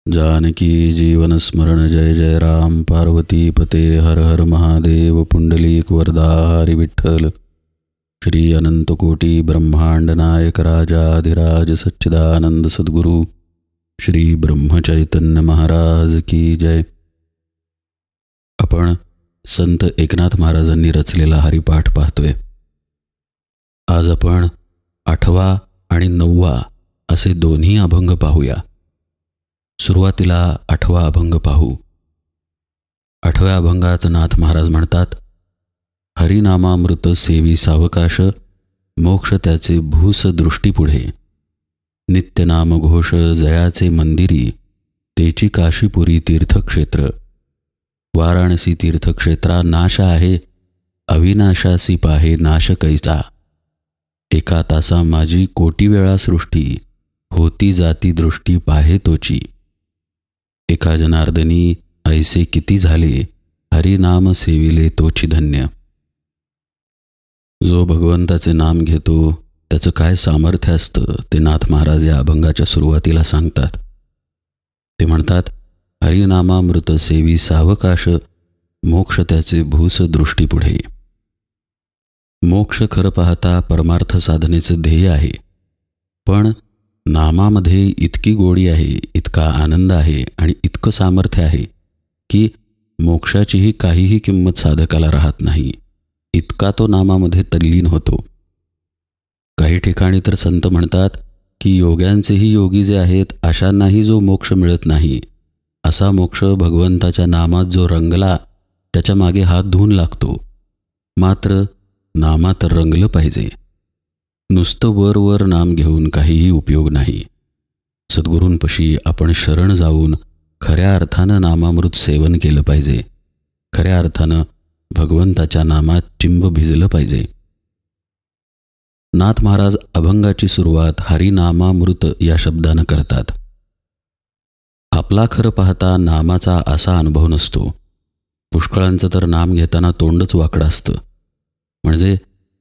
जानकी जीवन स्मरण जय जय राम पार्वती पते हर हर महादेव पुंडलीक वरदा हरि विठ्ठल श्री अनंतकोटी ब्रह्मांड नायक राजाधिराज सच्चिदानंद सद्गुरु श्री ब्रह्मचैतन्य महाराज की जय. आपण संत एकनाथ महाराजांनी रचलेला हरिपाठ पाहतोय. आज आपण 8वा आणि 9वा असे दोन्ही अभंग पाहूया. सुरुवातीला 8वा अभंग पाहू. 8व्या अभंगात नाथ महाराज म्हणतात, हरिनामामृत सेवी सावकाश, मोक्ष त्याचे भूस दृष्टीपुढे. नित्यनाम घोष जयाचे मंदिरी, तेची काशीपुरी तीर्थक्षेत्र. वाराणसी तीर्थक्षेत्रा नाश आहे, अविनाशासी पाहे नाश कैसा. एका तासा माझी कोटी वेळा सृष्टी, होती जाती दृष्टी पाहे तोची. एका जनार्दनी ऐसे किती झाले, हरिनाम सेविले तोची धन्य. जो भगवंताचे नाम घेतो त्याचं काय सामर्थ्य असतं ते नाथ महाराज या अभंगाच्या सुरुवातीला सांगतात. ते म्हणतात, हरिनामामृत सेवी सावकाश, मोक्ष त्याचे भूस दृष्टीपुढे. मोक्ष खरं पाहता परमार्थ साधनेचं ध्येय आहे, पण नामामध्ये इतकी गोडी आहे, इतका आनंद आहे आणि इतकं सामर्थ्य आहे की मोक्षाचीही काहीही किंमत साधकाला राहत नाही, इतका तो नामामध्ये तल्लीन होतो. काही ठिकाणी तर संत म्हणतात की योग्यांचेही योगी जे आहेत अशांनाही जो मोक्ष मिळत नाही, असा मोक्ष भगवंताच्या नामात जो रंगला त्याच्या मागे हात धुवून लागतो. मात्र नामात रंगलं पाहिजे. नुसतं वर नाम घेऊन काहीही उपयोग नाही. सद्गुरूंपाशी आपण शरण जाऊन खऱ्या अर्थानं नामामृत सेवन केलं पाहिजे. खऱ्या अर्थानं भगवंताच्या नामात चिंब भिजलं पाहिजे. नाथ महाराज अभंगाची सुरुवात हरिनामामृत या शब्दानं करतात. आपला खरं पाहता नामाचा असा अनुभव नसतो. पुष्कळांचं तर नाम घेताना तोंडच वाकडं असतं. म्हणजे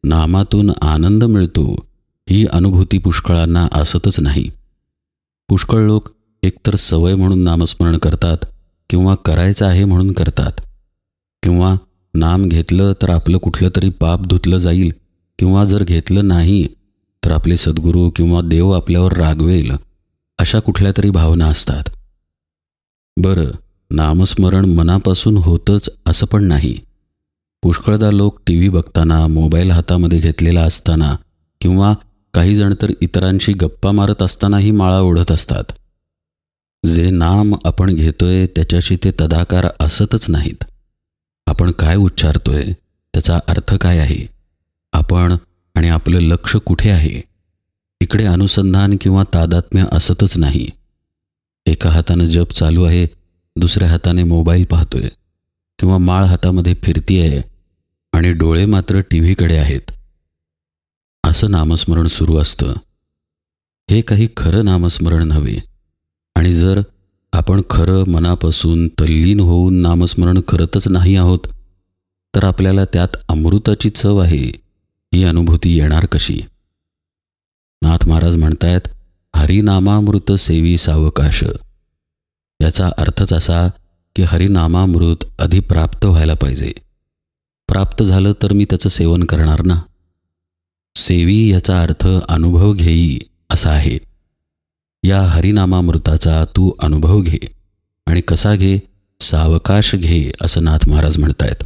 नामातून आनंद मिळतो ही अनुभूती पुष्कळांना असतच नाही. पुष्कळ लोक एकतर सवय म्हणून नामस्मरण करतात, किंवा करायचं आहे म्हणून करतात, किंवा नाम घेतलं तर आपलं कुठलं तरी पाप धुतलं जाईल, किंवा जर घेतलं नाही तर आपले सद्गुरू किंवा देव आपल्यावर रागवेल, अशा कुठल्या तरी भावना असतात. बरं, नामस्मरण मनापासून होतंच असं पण नाही. पुष्कळदा लोक TV बघताना, मोबाईल हातामध्ये घेतलेला असताना, किंवा काही जण तर इतरांशी गप्पा मारत असतानाही माळा ओढत असतात. जे नाम आपण घेतोय त्याच्याशी ते तदाकार असतच नाहीत. आपण काय उच्चारतोय, त्याचा अर्थ काय आहे, आपण आणि आपलं लक्ष कुठे आहे, इकडे अनुसंधान किंवा तादात्म्य असतच नाही. एका हातानं जप चालू आहे, दुसऱ्या हाताने मोबाईल पाहतोय, किंवा माळ हातामध्ये फिरतीये आणि डोळे मात्र TV आहेत. असं नामस्मरण सुरू असतं. हे काही खरं नामस्मरण नव्हे. आणि जर आपण खरं मनापासून तल्लीन होऊन नामस्मरण करतच नाही आहोत, तर आपल्याला त्यात अमृताची चव आहे ही अनुभूती येणार कशी? नाथ महाराज म्हणतायत, हरिनामामृत सेवी सावकाश. याचा अर्थच असा की हरिनामामृत आधी प्राप्त व्हायला पाहिजे. प्राप्त झालं तर मी त्याचं सेवन करणार ना. सेवी याचा अर्थ अनुभव घेई असा आहे. या हरिनामामृताचा तू अनुभव घे, आणि कसा घे? सावकाश घे, असं नाथ महाराज म्हणतायत.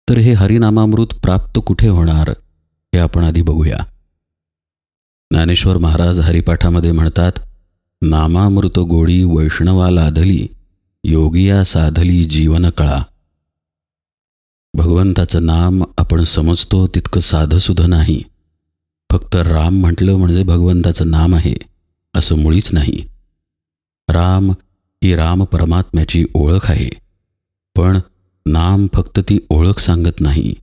तर हे हरिनामामृत प्राप्त कुठे होणार हे आपण आधी बघूया. ज्ञानेश्वर महाराज हरिपाठामध्ये म्हणतात, नामामृत गोडी वैष्णवा लाधली, योगिया साधली जीवन कळा. भगवंताचं नाम आपण समजतो तितकं साधंसुद्धा नाही. फक्त राम म्हटलं म्हणजे भगवंताचं नाम आहे असं मुळीच नाही. राम ही राम परमात्म्याची ओळख आहे, पण नाम फक्त ती ओळख सांगत नाही,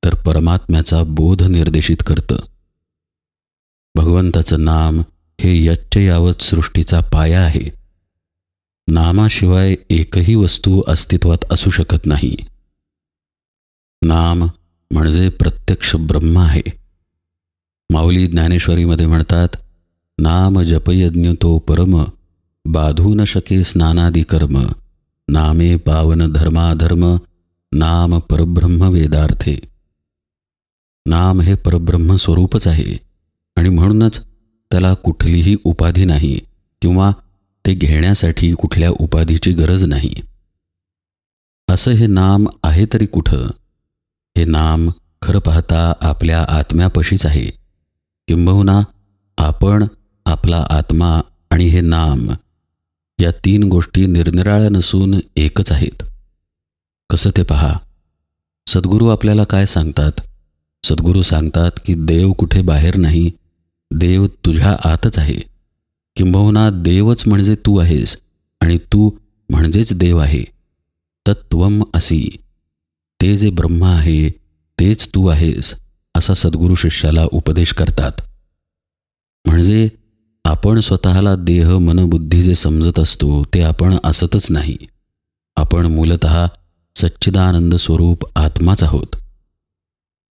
तर परमात्म्याचा बोध निर्देशित करतं. भगवंताचं नाम हे यच्च यावत सृष्टीचा पाया आहे. नामाशिवाय एकही वस्तू अस्तित्वात असू शकत नाही. नाम म्हणजे प्रत्यक्ष ब्रह्म आहे. माऊली ज्ञानेश्वरीमध्ये म्हणतात, नाम जपयज्ञ तो परम, बाधू न शके स्नानादी कर्म, नामे पावन धर्माधर्म, नाम परब्रह्म वेदार्थे. नाम हे परब्रह्म स्वरूपच आहे आणि म्हणूनच त्याला कुठलीही उपाधी नाही किंवा ते घेण्यासाठी कुठल्या उपाधीची गरज नाही. असं हे नाम आहे तरी कुठं? हे नाम खरं पाहता आपल्या आत्म्यापाशीच आहे. किंबहुना आपण, आपला आत्मा आणि हे नाम या 3 गोष्टी निरनिराळ्या नसून एकच आहेत. कसं ते पहा. सद्गुरू आपल्याला काय सांगतात? सद्गुरू सांगतात की देव कुठे बाहेर नाही, देव तुझ्या आतच आहे. किंबहुना देवच म्हणजे तू आहेस आणि तू म्हणजेच देव आहे. तत्त्वम असि, ते जे ब्रह्म आहे तेच तू आहेस, असा सद्गुरू शिष्याला उपदेश करतात. म्हणजे आपण स्वतःला देह मनबुद्धी जे समजत असतो ते आपण असतच नाही. आपण मूलतः सच्चिदानंद स्वरूप आत्माच आहोत.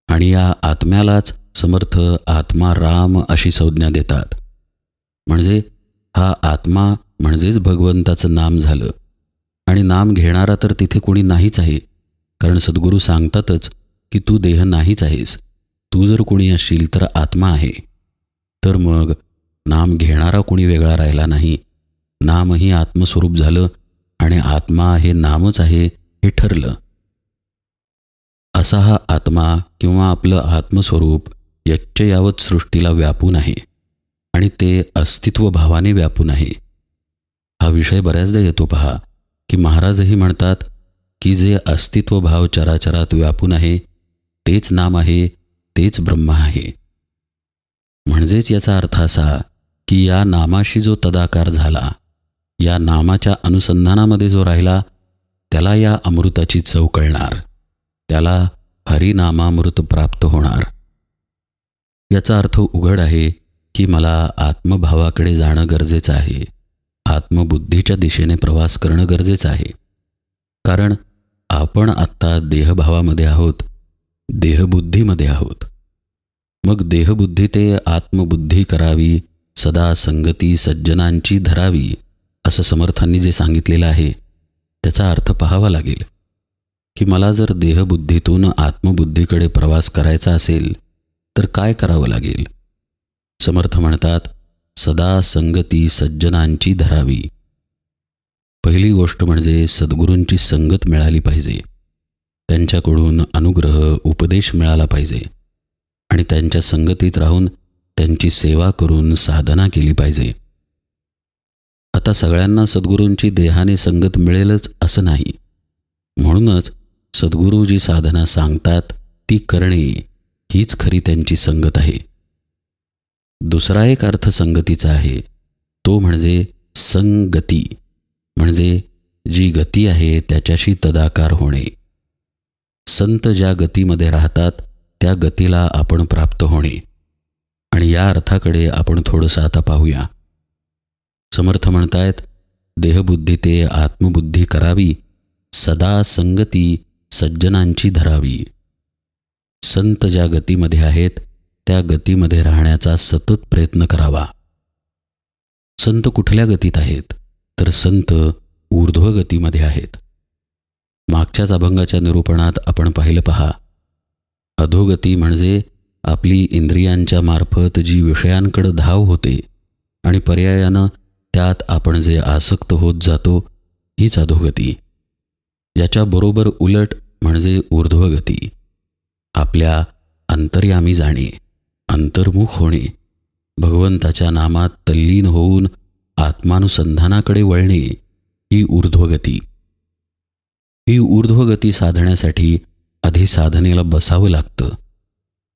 आणि या आत्म्यालाच समर्थ आत्मा राम अशी संज्ञा देतात. म्हणजे हा आत्मा म्हणजेच भगवंताचं नाम झालं. आणि नाम घेणारा तर तिथे कोणी नाहीच आहे, कारण सद्गुरू सांगतातच की तू देह नाहीच आहेस. तू जर कोणी असशील तर आत्मा आहे. तर मग नाम घेणारा कोणी वेगळा राहिला नाही. नामही आत्मस्वरूप झालं आणि आत्मा हे नामच आहे हे ठरलं. असा हा आत्मा किंवा आपलं आत्मस्वरूप यच्चयावत सृष्टीला व्यापून आहे आणि ते अस्तित्व भावाने व्यापून आहे. हा विषय बऱ्याचदा येतो पहा, की महाराजही म्हणतात की जे अस्तित्व भाव चराचरात व्यापून आहे तेच नाम आहे, तेच ब्रह्म आहे. म्हणजेच याचा अर्थ असा की या नामाशी जो तदाकार झाला, या नामाच्या अनुसंधानामध्ये जो राहिला, त्याला या अमृताची चव कळणार, त्याला हरिनामामृत प्राप्त होणार. याचा अर्थ उघड आहे की मला आत्मभावाकडे जाणं गरजेचं आहे, आत्मबुद्धीच्या दिशेने प्रवास करणं गरजेचं आहे. कारण आपण आत्ता देहभावामध्ये आहोत, देहबुद्धीमध्ये आहोत. मग देहबुद्धी ते आत्मबुद्धी करावी, सदा संगती सज्जनांची धरावी, असं समर्थांनी जे सांगितलेलं आहे त्याचा अर्थ पाहावा लागेल. की मला जर देहबुद्धीतून आत्मबुद्धीकडे प्रवास करायचा असेल तर काय करावं लागेल? समर्थ म्हणतात, सदा संगती सज्जनांची धरावी. पहिली गोष्ट म्हणजे सद्गुरूंची संगत मिळाली पाहिजे, त्यांच्याकडून अनुग्रह उपदेश मिळाला पाहिजे आणि त्यांच्या संगतीत राहून त्यांची सेवा करून साधना केली पाहिजे. आता सगळ्यांना सद्गुरूंची देहाने संगत मिळेलच असं नाही. म्हणूनच सद्गुरू जी साधना सांगतात ती करणे हीच खरी त्यांची संगत आहे. दुसरा एक अर्थ संगतीचा आहे, तो म्हणजे संगती, म्हणजे जी गती आहे त्याच्याशी तदाकार होणे. संत ज्या गतीमध्ये राहतात त्या गतीला आपण प्राप्त होणे. आणि या अर्थाकडे आपण थोडंसं आता पाहूया. समर्थ म्हणतायत, देहबुद्धी ते आत्मबुद्धी करावी, सदा संगती सज्जनांची धरावी. संत ज्या गतीमध्ये आहेत त्या गतीमध्ये राहण्याचा सतत प्रयत्न करावा. संत कुठल्या गतीत आहेत? तर संत ऊर्ध्व गतीमध्ये आहेत. मागच्याच अभंगाच्या निरूपणात आपण पाहिलं पहा, अधोगती म्हणजे आपली इंद्रियांच्या मार्फत जी विषयांकडे धाव होते आणि पर्यायानं त्यात आपण जे आसक्त होत जातो, हीच अधोगती. याच्या बरोबर उलट म्हणजे ऊर्ध्वगती, आपल्या अंतर्यामी जाणे, अंतर्मुख होणे, भगवंताच्या नामात तल्लीन होऊन आत्मानुसंधानाकडे वळणे, ही ऊर्ध्वगती. ही ऊर्ध्वगती साधण्यासाठी आधी साधनेला बसावं लागतं.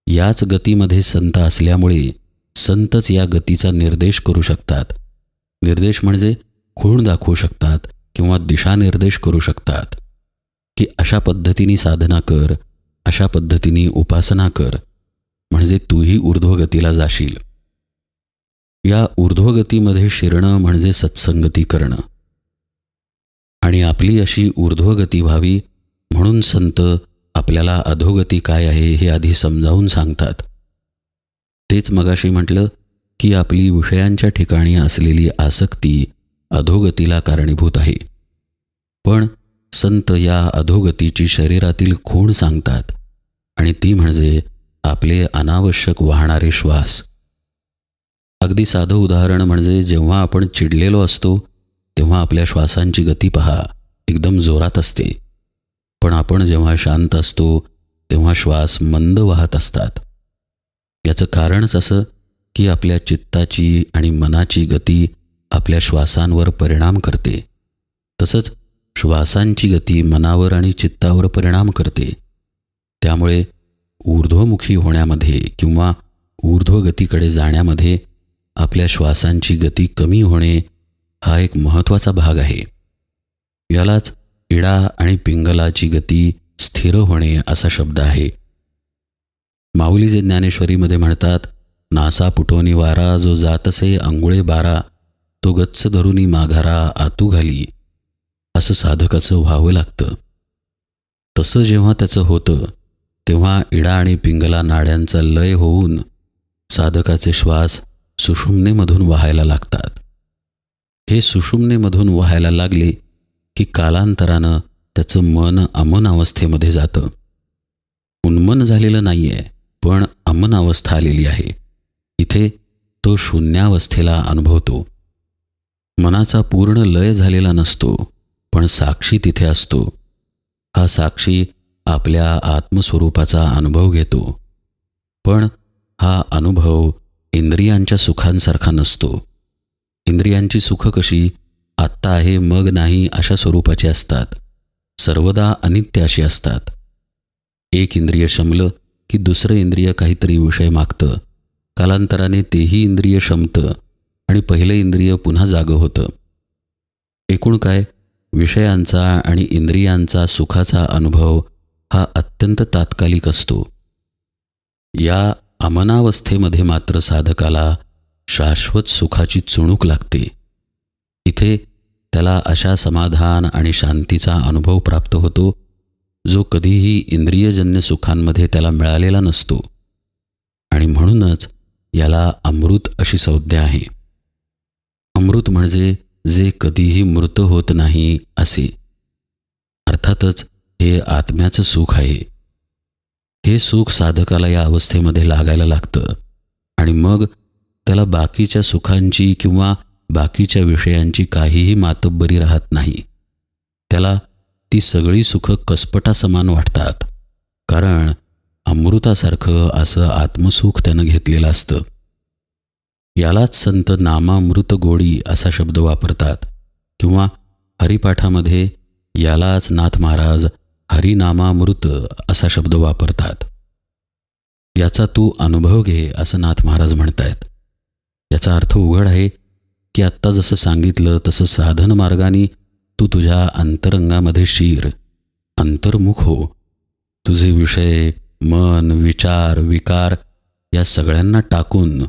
याच गतीमध्ये संत असल्यामुळे संतच या गतीचा निर्देश करू शकतात. निर्देश म्हणजे खूण दाखवू शकतात किंवा दिशानिर्देश करू शकतात की अशा पद्धतीने साधना कर, अशा पद्धतीने उपासना कर, म्हणजे तूही ऊर्ध्वगतीला जाशील. या ऊर्ध्वगतीमध्ये शिरणं म्हणजे सत्संगती करणं. आणि आपली अशी ऊर्ध्वगती व्हावी म्हणून संत आपल्याला अधोगती काय आहे हे आधी समजावून सांगतात. तेच मगाशी म्हटलं की आपली विषयांच्या ठिकाणी असलेली आसक्ती अधोगतीला कारणीभूत आहे. पण संत या अधोगतीची शरीरातील खूण सांगतात आणि ती म्हणजे आपले अनावश्यक वाहणारे श्वास. अगदी साधं उदाहरण म्हणजे जेव्हा आपण चिडलेलो असतो तेव्हा आपल्या श्वासांची गती पहा, एकदम जोरात असते. पण आपण जेव्हा शांत असतो तेव्हा श्वास मंद वाहत असतात. याचं कारणच असं की आपल्या चित्ताची आणि मनाची गती आपल्या श्वासांवर परिणाम करते. तसंच श्वासांची गती मनावर आणि चित्तावर परिणाम करते. त्यामुळे ऊर्ध्वमुखी होण्यामध्ये किंवा ऊर्ध्वगतीकडे जाण्यामध्ये आपल्या श्वासांची गती कमी होणे हा एक महत्त्वाचा भाग आहे. यालाच इडा आणि पिंगलाची गती स्थिर होणे असा शब्द आहे. माऊलीचे ज्ञानेश्वरीमध्ये म्हणतात, नासा पुटोनी वारा जो जातसे अंगुळे बारा, तो गच्च धरुनी माघारा आतू घाली. असं साधकाचं व्हावं लागतं. तसं जेव्हा त्याचं होतं तेव्हा इडा आणि पिंगला नाड्यांचा लय होऊन साधकाचे श्वास सुषुम्नेमधून वाहायला लागतात. हे सुषुम्नेमधून वाहायला लागले की कालांतरानं त्याचं मन अमन अवस्थेमध्ये जातं. उन्मन झालेलं नाही आहे, पण अमन अवस्था आलेली आहे. इथे तो शून्यावस्थेला अनुभवतो. मनाचा पूर्ण लय झालेला नसतो, पण साक्षी तिथे असतो. हा साक्षी आपल्या आत्मस्वरूपाचा अनुभव घेतो. पण हा अनुभव इंद्रियांच्या सुखांसारखा नसतो. इंद्रियांची सुख कशी आत्ता आहे मग नाही अशा स्वरूपाची असतात. सर्वदा अनित्य अशी असतात. एक इंद्रिय शमलं की दुसरं इंद्रिय काहीतरी विषय मागतं. कालांतराने तेही इंद्रिय शमतं आणि पहिलं इंद्रिय पुन्हा जागं होतं. एकूण काय, विषयांचा आणि इंद्रियांचा सुखाचा अनुभव हा अत्यंत तात्कालिक असतो. या अमनावस्थेमध्ये मात्र साधकाला शाश्वत सुखाची चुणूक लागते. इथे त्याला अशा समाधान आणि शांतीचा अनुभव प्राप्त होतो जो कधीही इंद्रियजन्य सुखांमध्ये त्याला मिळालेला नसतो. आणि म्हणूनच याला अमृत अशी संज्ञा आहे. अमृत म्हणजे जे कधीही मृत होत नाही असे. अर्थातच हे आत्म्याचं सुख आहे. हे सुख साधकाला या अवस्थेमध्ये लागायला लागतं आणि मग त्याला बाकीच्या सुखांची किंवा बाकीच्या विषयांची काहीही मातब्बरी राहत नाही. त्याला ती सगळी सुख कसपटासमान वाटतात, कारण अमृतासारखं असं आत्मसुख त्यानं घेतलेलं असतं. यालाच संत नामामृत गोडी असा शब्द वापरतात किंवा हरिपाठामध्ये यालाच नाथ महाराज हरिनामामृत असा शब्द वापरतात. याचा तू अनुभव घे असं नाथ महाराज म्हणतायत. याचा अर्थ उघड आहे की आत्ता जसं सांगितलं तसं साधन मार्गाने तू तुझ्या अंतरंगामध्ये शिर, अंतर्मुख हो. तुझे विषय, मन, विचार, विकार या सगळ्यांना टाकून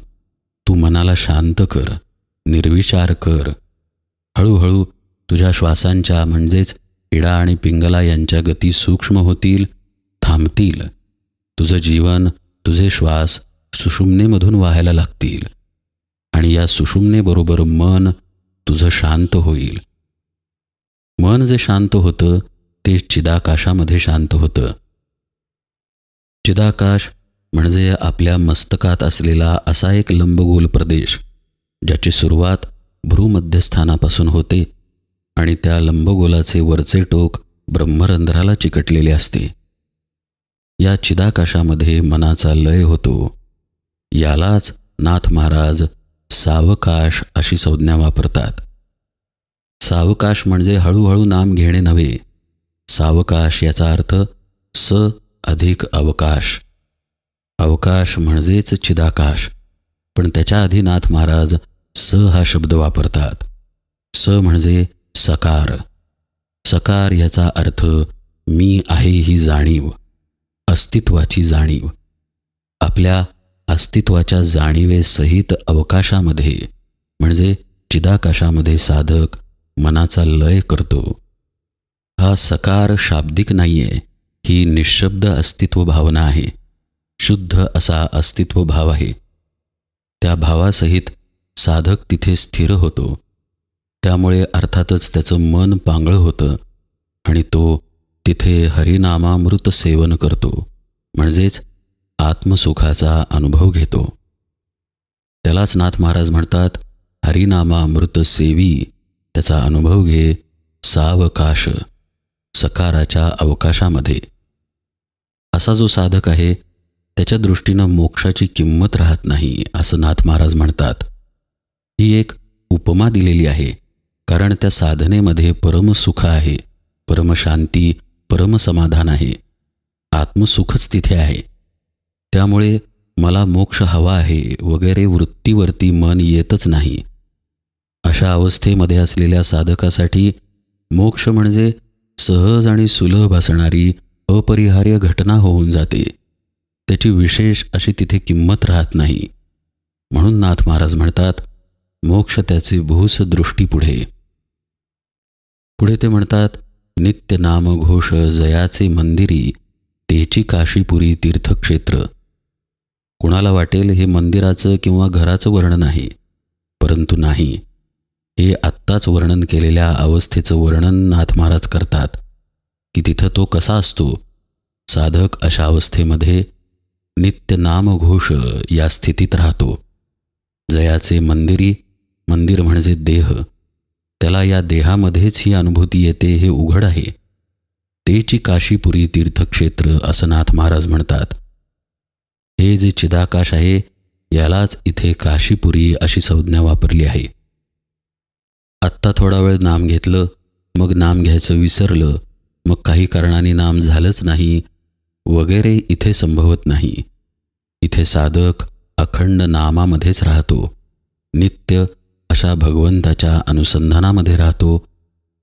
तू मनाला शांत कर, निर्विचार कर. हळूहळू तुझ्या श्वासांच्या म्हणजेच इडा आणि पिंगला यांच्या गती सूक्ष्म होतील, थांबतील. तुझं जीवन, तुझे श्वास सुषुम्नेमधून वाहायला लागतील आणि या सुषुम्नेबरोबर मन तुझं शांत होईल. मन जे शांत होतं ते चिदाकाशामध्ये शांत होतं. चिदाकाश म्हणजे आपल्या मस्तकात असलेला असा एक लंबगोल प्रदेश ज्याची सुरुवात भ्रूमध्यस्थानापासून होते आणि त्या लंबगोलाचे वरचे टोक ब्रह्मरंध्राला चिकटलेले असते. या चिदाकाशामध्ये मनाचा लय होतो. यालाच नाथ महाराज सावकाश अशी संज्ञा वापरतात. सावकाश म्हणजे हळूहळू नाम घेणे नव्हे. सावकाश याचा अर्थ स अधिक अवकाश. अवकाश म्हणजेच चिदाकाश, पण त्याच्या आधी नाथ महाराज स हा शब्द वापरतात. स म्हणजे सकार. सकार याचा अर्थ मी आहे ही जाणीव, अस्तित्वाची जाणीव. आपल्या अस्तित्वाच्या जाणीवेसहित अवकाशामध्ये म्हणजे चिदाकाशामध्ये साधक मनाचा लय करतो. हा सकार शाब्दिक नाही आहे, ही निःशब्द अस्तित्व भावना आहे. शुद्ध असा अस्तित्व भाव आहे. त्या भावासहित साधक तिथे स्थिर होतो. त्यामुळे अर्थातच त्याचं मन पांगळं होतं आणि तो तिथे हरिनामामृत सेवन करतो, म्हणजेच आत्मसुखाचा अनुभव घेतो. त्यालाच नाथ महाराज म्हणतात, हरिनामामृत सेवी त्याचा अनुभव घे सावकाश, सकाराच्या अवकाशामध्ये. असा जो साधक आहे त्याच्या दृष्टीनं मोक्षाची किंमत राहत नाही, असं नाथ महाराज म्हणतात. ही एक उपमा दिलेली आहे, कारण त्या साधनेमध्ये परमसुख आहे, परमशांती, परमसमाधान आहे, आत्मसुखच तिथे आहे. त्यामुळे मला मोक्ष हवा आहे वगैरे वृत्तीवरती मन येतच नाही. अशा अवस्थेमध्ये असलेल्या साधकासाठी मोक्ष म्हणजे सहज आणि सुलभ असणारी अपरिहार्य घटना होऊन जाते. त्याची विशेष अशी तिथे किंमत राहत नाही. म्हणून नाथ महाराज म्हणतात, मोक्ष त्याचे भूस दृष्टीपुढे. पुढे ते म्हणतात, नित्य नाम घोष जयाचे मंदिरी, तेची काशीपुरी तीर्थक्षेत्र. कुणाला वाटेल हे मंदिराचं किंवा घराचं वर्णन आहे, परंतु नाही, हे आत्ताच वर्णन केलेल्या अवस्थेचं वर्णन नाथ महाराज करतात की तिथं तो कसा असतो. साधक अशा अवस्थेमध्ये नित्य नामघोष या स्थितीत राहतो. जयाचे मंदिरी, मंदिर म्हणजे देह, त्याला या देहामध्येच ही अनुभूती येते हे उघड आहे. तेची काशीपुरी तीर्थक्षेत्र असं नाथ महाराज म्हणतात. हे जे चिदाकाश आहे यालाच इथे काशीपुरी अशी संज्ञा वापरली आहे. आत्ता थोडा वेळ नाम घेतलं, मग नाम घ्यायचं विसरलं, मग काही कारणाने नाम झालंच नाही वगैरे इथे संभवत नाही. इथे साधक अखंड नामामध्येच राहतो, नित्य अशा भगवंताच्या अनुसंधानामध्ये राहतो,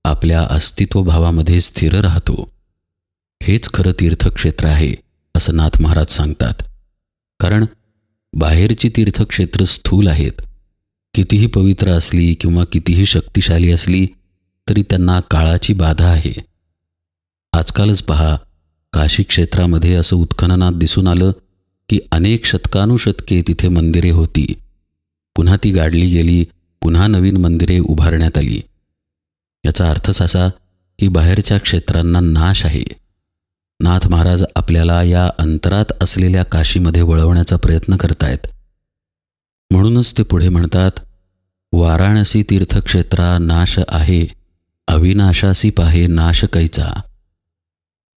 आपल्या अस्तित्वभावामध्ये स्थिर राहतो. हेच खरं तीर्थक्षेत्र आहे असं नाथ महाराज सांगतात. कारण बाहेरची तीर्थक्षेत्र स्थूल आहेत. कितीही पवित्र असली किंवा कितीही शक्तिशाली असली तरी त्यांना काळाची बाधा आहे. आजकालच पहा, काशी क्षेत्रामध्ये असं उत्खननात दिसून आलं की अनेक शतकानुशतके तिथे मंदिरे होती. पुन्हा ती गाडली गेली, पुन्हा नवीन मंदिरे उभारण्यात आली. याचा अर्थच असा की बाहेरच्या क्षेत्रांना नाश आहे. नाथ महाराज आपल्याला या अंतरात असलेल्या काशीमध्ये वळवण्याचा प्रयत्न करतायत. म्हणूनच ते पुढे म्हणतात, वाराणसी तीर्थक्षेत्रा नाश आहे, अविनाशासी पाहे नाश कैचा.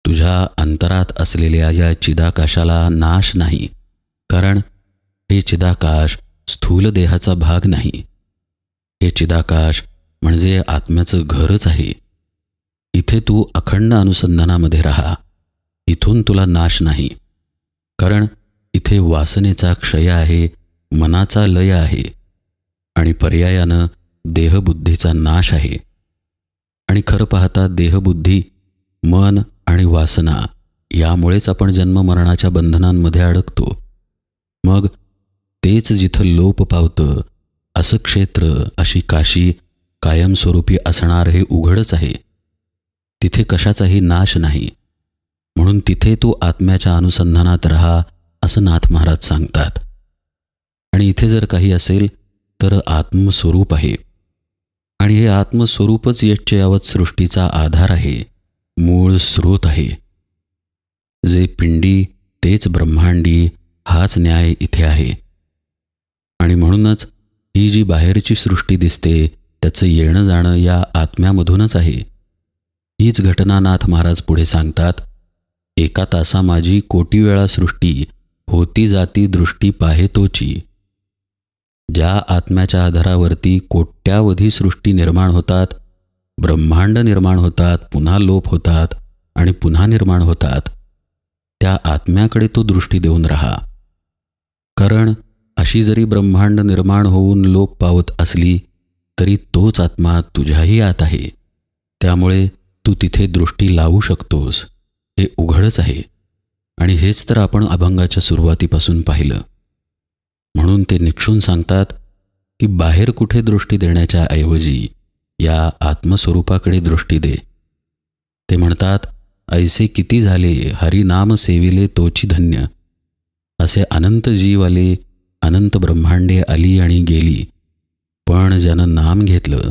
तुझ्या अंतरात असलेल्या या चिदाकाशाला नाश नाही, कारण हे चिदाकाश स्थूल देहाचा भाग नाही. हे चिदाकाश म्हणजे आत्म्याचं घरच आहे. इथे तू अखंड अनुसंधानामध्ये राहा, इथून तुला नाश नाही. कारण इथे वासनेचा क्षय आहे, मनाचा लय आहे आणि पर्यायानं देहबुद्धीचा नाश आहे. आणि खरं पाहता देहबुद्धी, मन आणि वासना यामुळेच आपण जन्ममरणाच्या बंधनांमध्ये अडकतो. मग तेच जिथं लोप पावतं असं क्षेत्र, अशी काशी कायमस्वरूपी असणार हे उघडच आहे. तिथे कशाचाही नाश नाही. म्हणून तिथे तू आत्म्याच्या अनुसंधानात राहा असं नाथ महाराज सांगतात. आणि इथे जर काही असेल तर आत्मस्वरूप आहे. आणि हे आत्मस्वरूपच यच्चयावत सृष्टीचा आधार आहे, मूळ स्रोत आहे. जे पिंडी तेच ब्रह्मांडी, हाच न्याय इथे आहे. आणि म्हणूनच ही जी बाहेरची सृष्टी दिसते त्याचं येणं जाणं या आत्म्यामधूनच आहे. हीच घटना नाथ महाराज पुढे सांगतात, एका तासा माझी कोटी वेळा सृष्टी, होती जाती दृष्टी पाहे तोची. ज्या आत्म्याच्या आधारावरती कोट्यावधी सृष्टी निर्माण होतात, ब्रह्मांड निर्माण होतात, पुन्हा लोप होतात आणि पुन्हा निर्माण होतात, त्या आत्म्याकडे तो दृष्टी देऊन राहा. कारण अशी जरी ब्रह्मांड निर्माण होऊन लोप पावत असली तरी तोच आत्मा तुझ्याही आत आहे. त्यामुळे तू तिथे दृष्टी लावू शकतोस, हे उघडच आहे. आणि हेच तर आपण अभंगाच्या सुरुवातीपासून पाहिलं. म्हणून ते निक्षून सांगतात की बाहेर कुठे दृष्टी देण्याच्या ऐवजी या आत्मस्वरूपाकडे दृष्टी दे. ते म्हणतात, ऐसे किती झाले हरिनाम सेविले तोची धन्य. असे अनंत जीव आले, अनंत ब्रह्मांडे आली आणि गेली, पण ज्यानं नाम घेतलं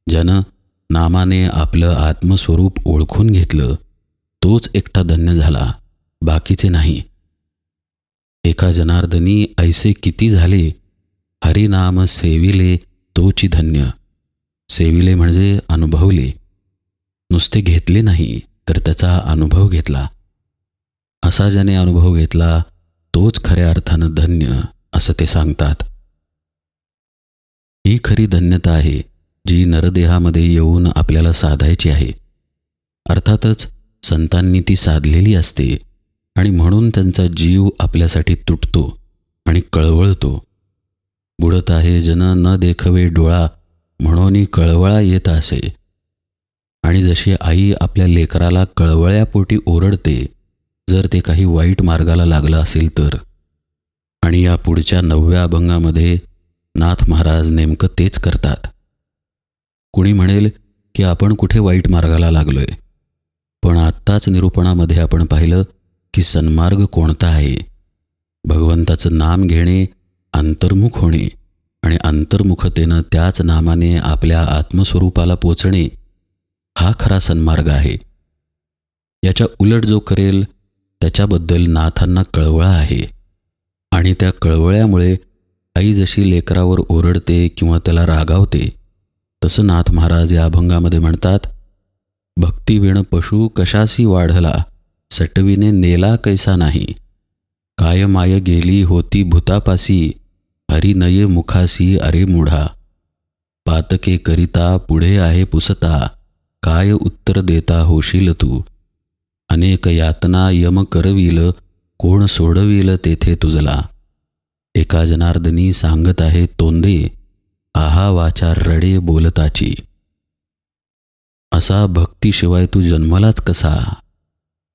ज्यानं नामाने आपलं आत्मस्वरूप ओळखून घेतलं तोच एकटा धन्य झाला, बाकीचे नाही. एका जनार्दनी ऐसे किती झाले, हरिनाम सेविले तोची धन्य. सेविले म्हणजे अनुभवले, नुसते घेतले नाही तर त्याचा अनुभव घेतला. असा ज्याने अनुभव घेतला तोच खऱ्या अर्थानं धन्य, असं ते सांगतात. ही खरी धन्यता आहे जी नरदेहामध्ये येऊन आपल्याला साधायची आहे. अर्थातच संतांनी ती साधलेली असते आणि म्हणून त्यांचा जीव आपल्यासाठी तुटतो आणि कळवळतो. बुडत आहे जन न देखवे डोळा, म्हणून कळवळा येत असे. आणि जशी आई आपल्या लेकराला कळवळ्यापोटी ओरडते जर ते काही वाईट मार्गाला लागलं असेल तर. आणि या पुढच्या 9व्या अभंगामध्ये नाथ महाराज नेमकं तेच करतात. कुणी म्हणेल की आपण कुठे वाईट मार्गाला लागलोय, पण आत्ताच निरूपणामध्ये आपण पाहिलं की सन्मार्ग कोणता आहे. भगवंताचं नाम घेणे, अंतर्मुख होणे आणि अंतर्मुखतेनं त्याच नामाने आपल्या आत्मस्वरूपाला पोचणे हा खरा सन्मार्ग आहे. याच्या उलट जो करेल त्याच्याबद्दल नाथांना कळवळा आहे. आणि त्या कळवळ्यामुळे आई जशी लेकरावर ओरडते किंवा त्याला रागावते, तसं नाथ महाराज या अभंगामध्ये म्हणतात, भक्तिविण पशु कशासी वाढला, सटविने नेला कैसा नाही. काय माय गेली होती भूतापासी, हरी नये मुखासी अरे मूढा. पातके करिता पुढे आहे पुसता, काय उत्तर देता होशील तू. अनेक यातना यम करविल, कोण सोडविल तेथे तुझला. एका जनार्दनी सांगत आहे तोंदे, आहा वाचा रडे बोलताची. असा भक्तीशिवाय तू जन्मलाच कसा.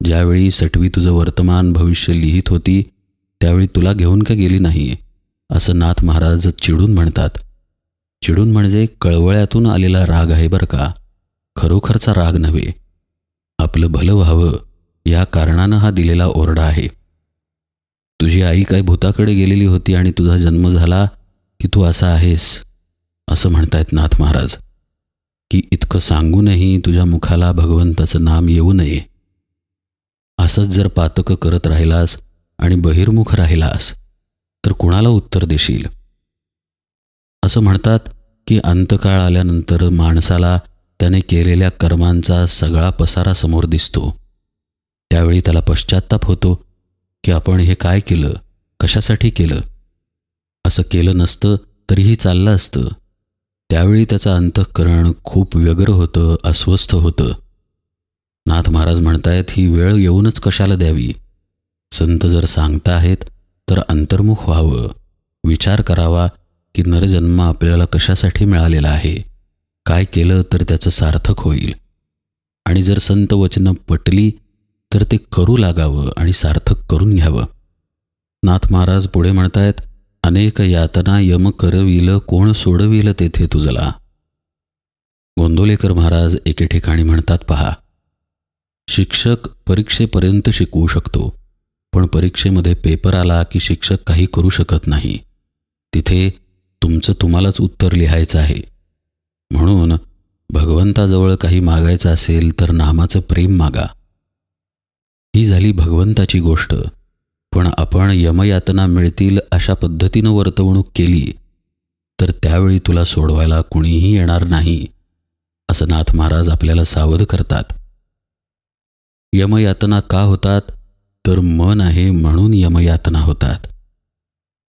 ज्यावेळी सटवी तुझं वर्तमान भविष्य लिहित होती त्यावेळी तुला घेऊन का गेली नाही, असं नाथ महाराज चिडून म्हणतात. चिडून म्हणजे कळवळ्यातून आलेला राग आहे बरं का, खरोखरचा राग नव्हे. आपलं भलं व्हावं या कारणानं हा दिलेला ओरडा आहे. तुझी आई काय भूताकडे गेलेली होती आणि तुझा जन्म झाला की तू असा आहेस, असं म्हणतायत नाथ महाराज. की इतकं सांगूनही तुझ्या मुखाला भगवंताचं नाम येऊ नये. असंच जर पातक करत राहिलास आणि बहिर्मुख राहिलास तर कुणाला उत्तर देशील. असं म्हणतात की अंतकाळ आल्यानंतर माणसाला त्याने केलेल्या कर्मांचा सगळा पसारा समोर दिसतो. त्यावेळी त्याला पश्चात्ताप होतो की आपण हे काय केलं, कशासाठी केलं. असं केलं नसतं तरीही चाललं असतं. त्यावेळी त्याचं अंतःकरण खूप व्यग्र होतं, अस्वस्थ होतं. नाथ महाराज म्हणतायत ही वेळ येऊनच कशाला द्यावी. संत जर सांगता आहेत तर अंतर्मुख व्हावं, विचार करावा की नरजन्म आपल्याला कशासाठी मिळालेला आहे, काय केलं तर त्याचं सार्थक होईल. आणि जर संत वचनं पटली तर ते करू लागावं आणि सार्थक करून घ्यावं. नाथ महाराज पुढे म्हणतायत, अनेक यातना यम करविल, कोण सोडविल तेथे तुझला. गोंदवलेकर महाराज एके ठिकाणी म्हणतात पहा, शिक्षक परीक्षेपर्यंत शिकवू शकतो, पण परीक्षेमध्ये पेपर आला की शिक्षक काही करू शकत नाही. तिथे तुमचं तुम्हालाच उत्तर लिहायचं आहे. म्हणून भगवंताजवळ काही मागायचं असेल तर नामाचं प्रेम मागा. ही झाली भगवंताची गोष्ट. पण आपण यमयातना मिळतील अशा पद्धतीनं वर्तवणूक केली तर त्यावेळी तुला सोडवायला कुणीही येणार नाही, असं नाथ महाराज आपल्याला सावध करतात. यमयातना का होतात तर मन आहे म्हणून यमयातना होतात.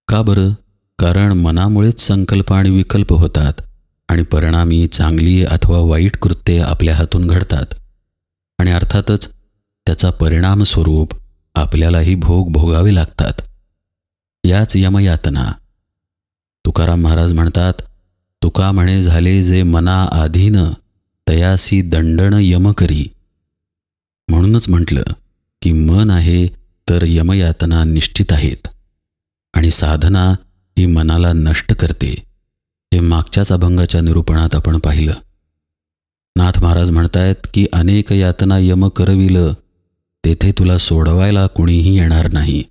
का बरं? कारण मनामुळेच संकल्प आणि विकल्प होतात आणि परिणामी चांगली अथवा वाईट कृत्ये आपल्या हातून घडतात. आणि अर्थातच त्याचा परिणाम स्वरूप आपल्यालाही भोग भोगावे लागतात. याच यमयातना. तुकाराम महाराज म्हणतात, तुका म्हणे झाले जे मना आधीन, तयासी दंडन यम करी. म्हणूनच म्हटलं की मन आहे तर यमयातना निश्चित आहेत आणि साधना ही मनाला नष्ट करते. हे मागच्याच अभंगाच्या निरूपणात आपण पाहिलं. नाथ महाराज म्हणतायत की अनेक यातना यम करविल, तेथे तुला सोडवायला कुणीही येणार नाही.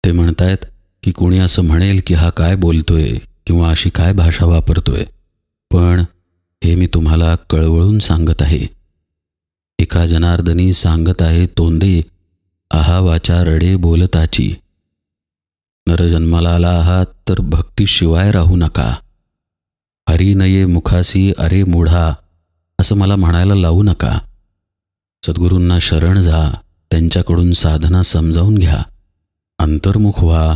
ते म्हणतायत की कुणी असं म्हणेल की हा काय बोलतोय किंवा अशी काय भाषा वापरतोय, पण हे मी तुम्हाला कळवळून सांगत आहे. एका जनार्दनी सांगत आहे तोंडे, आहा वाचा रडे बोलताची. नरजन्माला आला आहात तर भक्तीशिवाय राहू नका. हरी नये मुखासी अरे मूढा असं मला म्हणायला लावू नका. सद्गुरूंना शरण जा, त्यांच्याकडून साधना समजावून घ्या. अंतर्मुख व्हा,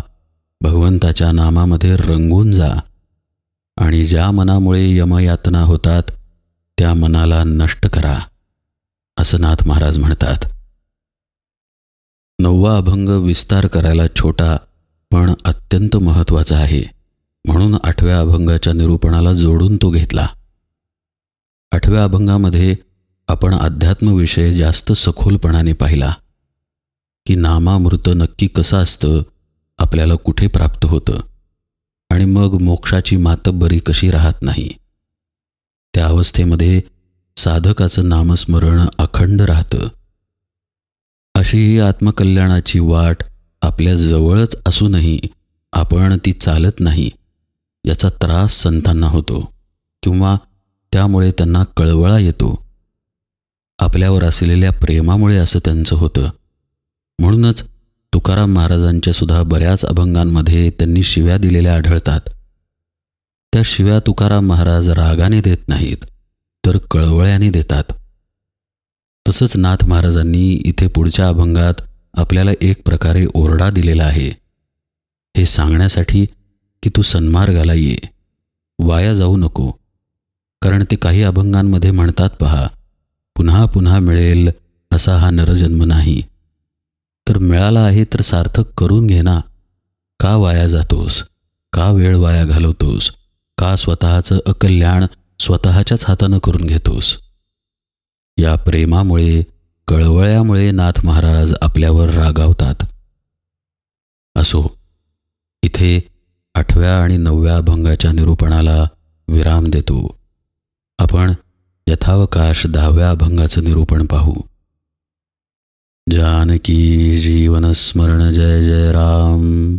भगवंताच्या नामामध्ये रंगून जा आणि ज्या मनामुळे यमयातना होतात त्या मनाला नष्ट करा, असं नाथ महाराज म्हणतात. 9वा अभंग विस्तार करायला छोटा पण अत्यंत महत्त्वाचा आहे, म्हणून 8व्या अभंगाच्या निरूपणाला जोडून तो घेतला. 8व्या अभंगामध्ये आपण अध्यात्मविषय जास्त सखोलपणाने पाहिला की नामामृत नक्की कसं असतं, आपल्याला कुठे प्राप्त होतं आणि मग मोक्षाची मातब्बरी कशी राहत नाही. त्या अवस्थेमध्ये साधकाचं नामस्मरण अखंड राहतं. अशी ही आत्मकल्याणाची वाट आपल्या जवळच असूनही आपण ती चालत नाही, याचा त्रास संतांना होतो किंवा त्यामुळे त्यांना कळवळा येतो. आपल्यावर असलेल्या प्रेमामुळे असं त्यांचं होतं. म्हणूनच तुकाराम महाराजांच्या सुद्धा बऱ्याच अभंगांमध्ये त्यांनी शिव्या दिलेल्या आढळतात. त्या शिव्या तुकाराम महाराज रागाने देत नाहीत, तर कळवळ्याने देतात. तसंच नाथ महाराजांनी इथे पुढच्या अभंगात आपल्याला एक प्रकारे ओरडा दिलेला आहे, हे सांगण्यासाठी की तू सन्मार्गाला ये, वाया जाऊ नको. कारण ते काही अभंगांमध्ये म्हणतात पहा, पुन्हा पुन्हा मिळेल असा हा नरजन्म नाही. तर मिळाला आहे तर सार्थक करून घे ना. का वाया जातोस? का वेळ वाया घालवतोस? का स्वतःचं अकल्याण स्वतःच्याच हातानं करून घेतोस? या प्रेमामुळे, कळवळ्यामुळे नाथ महाराज आपल्यावर रागावतात. असो, इथे 8व्या आणि 9व्या अभंगाच्या निरूपणाला विराम देतो. आपण यथावकाश 10व्या अभंगाचं निरूपण पाहू. जानकी जीवन स्मरण जय जय राम.